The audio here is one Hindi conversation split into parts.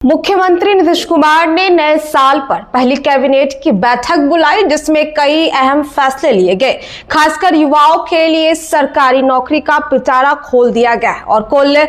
मुख्यमंत्री नीतीश कुमार ने नए साल पर पहली कैबिनेट की बैठक बुलाई, जिसमें कई अहम फैसले लिए गए। खासकर युवाओं के लिए सरकारी नौकरी का पिटारा खोल दिया गया और कुल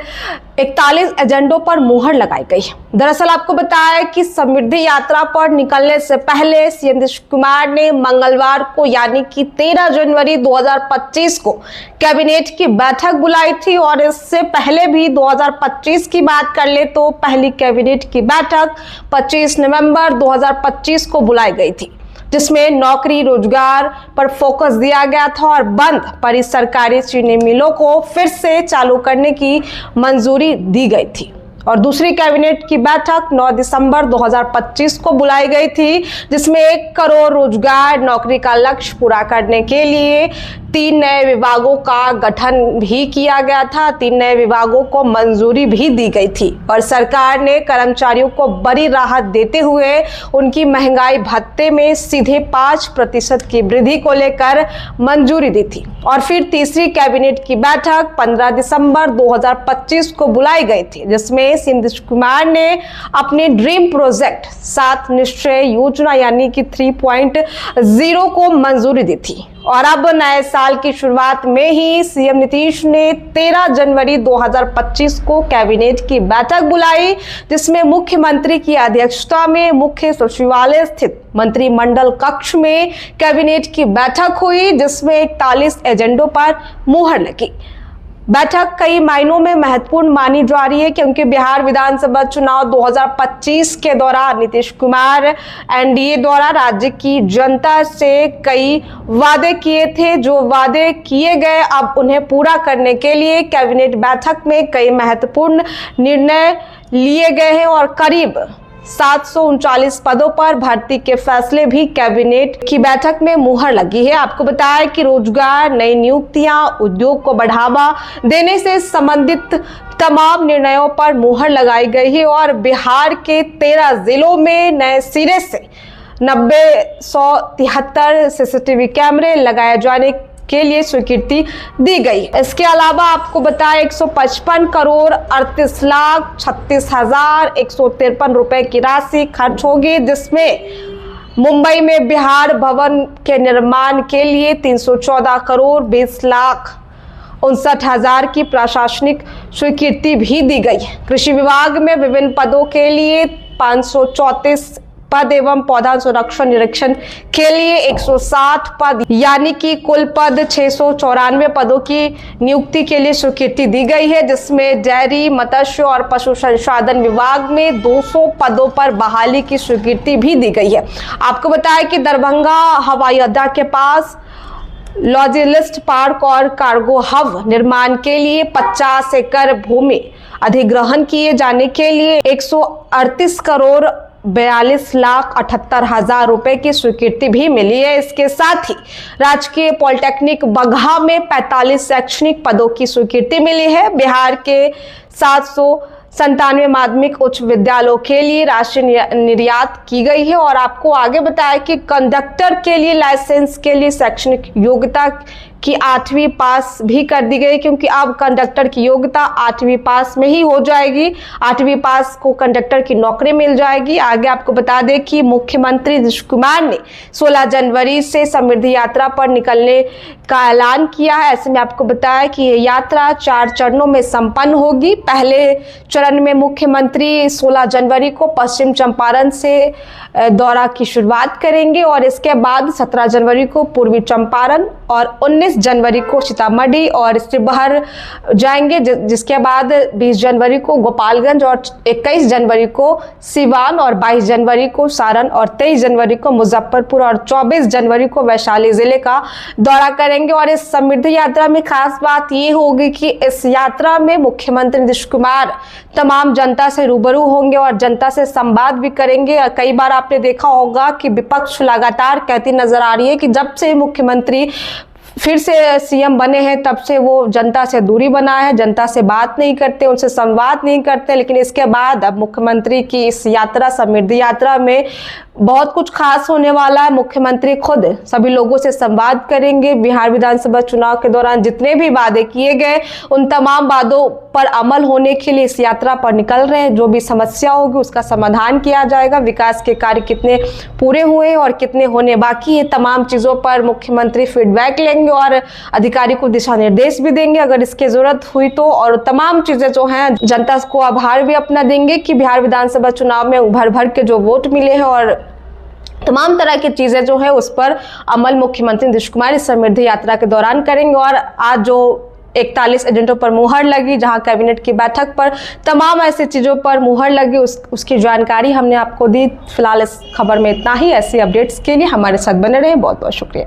41 एजेंडों पर मुहर लगाई गई। दरअसल आपको बताया कि समृद्धि यात्रा पर निकलने से पहले सीएम नीतीश कुमार ने मंगलवार को यानी कि 13 जनवरी 2025 को कैबिनेट की बैठक बुलाई थी। और इससे पहले भी 2025 की बात कर ले तो पहली कैबिनेट की बैठक 25 नवंबर 2025 को बुलाई गई थी, जिसमें नौकरी रोजगार पर फोकस दिया गया था और बंद पड़ी सरकारी चीनी मिलों को फिर से चालू करने की मंजूरी दी गई थी। और दूसरी कैबिनेट की बैठक 9 दिसंबर 2025 को बुलाई गई थी, जिसमें 1 करोड़ रोजगार नौकरी का लक्ष्य पूरा करने के लिए 3 नए विभागों का गठन भी किया गया था। 3 नए विभागों को मंजूरी भी दी गई थी और सरकार ने कर्मचारियों को बड़ी राहत देते हुए उनकी महंगाई भत्ते में सीधे 5% की वृद्धि को लेकर मंजूरी दी थी। और फिर तीसरी कैबिनेट की बैठक 15 दिसंबर 2025 को बुलाई गई थी, जिसमें नीतीश कुमार ने अपने ड्रीम प्रोजेक्ट 7 निश्चय योजना यानी कि 3.0 को मंजूरी दी थी। और अब नए साल की शुरुआत में ही सीएम नीतीश ने 13 जनवरी 2025 को कैबिनेट की बैठक बुलाई, जिसमें मुख्यमंत्री की अध्यक्षता में मुख्य सचिवालय स्थित मंत्रिमंडल कक्ष में कैबिनेट की बैठक हुई, जिसमें 41 एजेंडों पर मुहर लगी। बैठक कई मायनों में महत्वपूर्ण मानी जा रही है, क्योंकि बिहार विधानसभा चुनाव 2025 के दौरान नीतीश कुमार एनडीए द्वारा राज्य की जनता से कई वादे किए थे। जो वादे किए गए अब उन्हें पूरा करने के लिए कैबिनेट बैठक में कई महत्वपूर्ण निर्णय लिए गए हैं और करीब 739 पदों पर भर्ती के फैसले भी कैबिनेट की बैठक में मुहर लगी है। आपको बताया कि रोजगार, नई नियुक्तियां, उद्योग को बढ़ावा देने से संबंधित तमाम निर्णयों पर मुहर लगाई गई है और बिहार के 13 जिलों में नए सिरे से 90,173 सीसीटीवी कैमरे लगाए जाने के लिए स्वीकृति दी गई। इसके अलावा आपको बताया 155 करोड़ 38 लाख 36,153 रुपए की राशि खर्च होगी, जिसमें मुंबई में बिहार भवन के निर्माण के लिए 314 करोड़ 20 लाख 59,000 की प्रशासनिक स्वीकृति भी दी गई। कृषि विभाग में विभिन्न पदों के लिए 534 पद एवं पौधा संरक्षण निरीक्षण के लिए 160 पद यानी कि कुल पद 694 पदों की नियुक्ति के लिए स्वीकृति दी गई है, जिसमें डेयरी, मत्स्य और पशु संसाधन विभाग में 200 पदों पर बहाली की स्वीकृति भी दी गई है। आपको बताया कि दरभंगा हवाई अड्डा के पास लॉजिस्टिक पार्क और कार्गो हब निर्माण के लिए 50 एकड़ भूमि अधिग्रहण किए जाने के लिए 138 करोड़ 42 लाख 78,000 रुपए की स्वीकृति भी मिली है। इसके साथ ही राजकीय पॉलिटेक्निक बगहा में 45 शैक्षणिक पदों की स्वीकृति मिली है। बिहार के 797 माध्यमिक उच्च विद्यालयों के लिए राशि निर्यात की गई है। और आपको आगे बताया कि कंडक्टर के लिए लाइसेंस के लिए शैक्षणिक योग्यता की 8वीं पास भी कर दी गई, क्योंकि अब कंडक्टर की योग्यता 8वीं पास में ही हो जाएगी। 8वीं पास को कंडक्टर की नौकरी मिल जाएगी। आगे आपको बता दें कि मुख्यमंत्री नीतीश कुमार ने 16 जनवरी से समृद्धि यात्रा पर निकलने का ऐलान किया है। ऐसे में आपको बताया कि यह यात्रा 4 चरणों में संपन्न होगी। पहले चरण में मुख्यमंत्री 16 जनवरी को पश्चिम चंपारण से दौरा की शुरुआत करेंगे और इसके बाद 17 जनवरी को पूर्वी चंपारण और 19 जनवरी को सीतामढ़ी और शिवहर जाएंगे, जिसके बाद 20 जनवरी को गोपालगंज और 21 जनवरी को सिवान और 22 जनवरी को सारण और 23 जनवरी को मुजफ्फरपुर और 24 जनवरी को वैशाली जिले का दौरा करेंगे। और इस समृद्धि यात्रा में खास बात ये होगी कि इस यात्रा में मुख्यमंत्री नीतीश कुमार तमाम जनता से रूबरू होंगे और जनता से संवाद भी करेंगे। कई बार आपने देखा होगा कि विपक्ष लगातार कहती नजर आ रही है कि जब से मुख्यमंत्री फिर से सीएम बने हैं तब से वो जनता से दूरी बनाए हैं, जनता से बात नहीं करते, उनसे संवाद नहीं करते। लेकिन इसके बाद अब मुख्यमंत्री की इस यात्रा, समृद्धि यात्रा में बहुत कुछ खास होने वाला है। मुख्यमंत्री खुद सभी लोगों से संवाद करेंगे। बिहार विधानसभा चुनाव के दौरान जितने भी वादे किए गए उन तमाम वादों पर अमल होने के लिए इस यात्रा पर निकल रहे हैं। जो भी समस्या होगी उसका समाधान किया जाएगा। विकास के कार्य कितने पूरे हुए और कितने होने बाकी है, तमाम चीजों पर मुख्यमंत्री फीडबैक लेंगे और अधिकारी को दिशा निर्देश भी देंगे अगर इसकी जरूरत हुई तो। और तमाम चीजें जो हैं जनता को आभार भी अपना देंगे कि बिहार विधानसभा चुनाव में भर भर के जो वोट मिले हैं और तमाम तरह की चीजें जो है उस पर अमल मुख्यमंत्री नीतीश कुमार इस समृद्धि यात्रा के दौरान करेंगे। और आज जो 41 एजेंडों पर मुहर लगी, जहां कैबिनेट की बैठक पर तमाम ऐसी चीजों पर मुहर लगी, उसकी जानकारी हमने आपको दी। फिलहाल इस खबर में इतना ही। ऐसी अपडेट्स के लिए हमारे साथ बने रहें। बहुत बहुत शुक्रिया।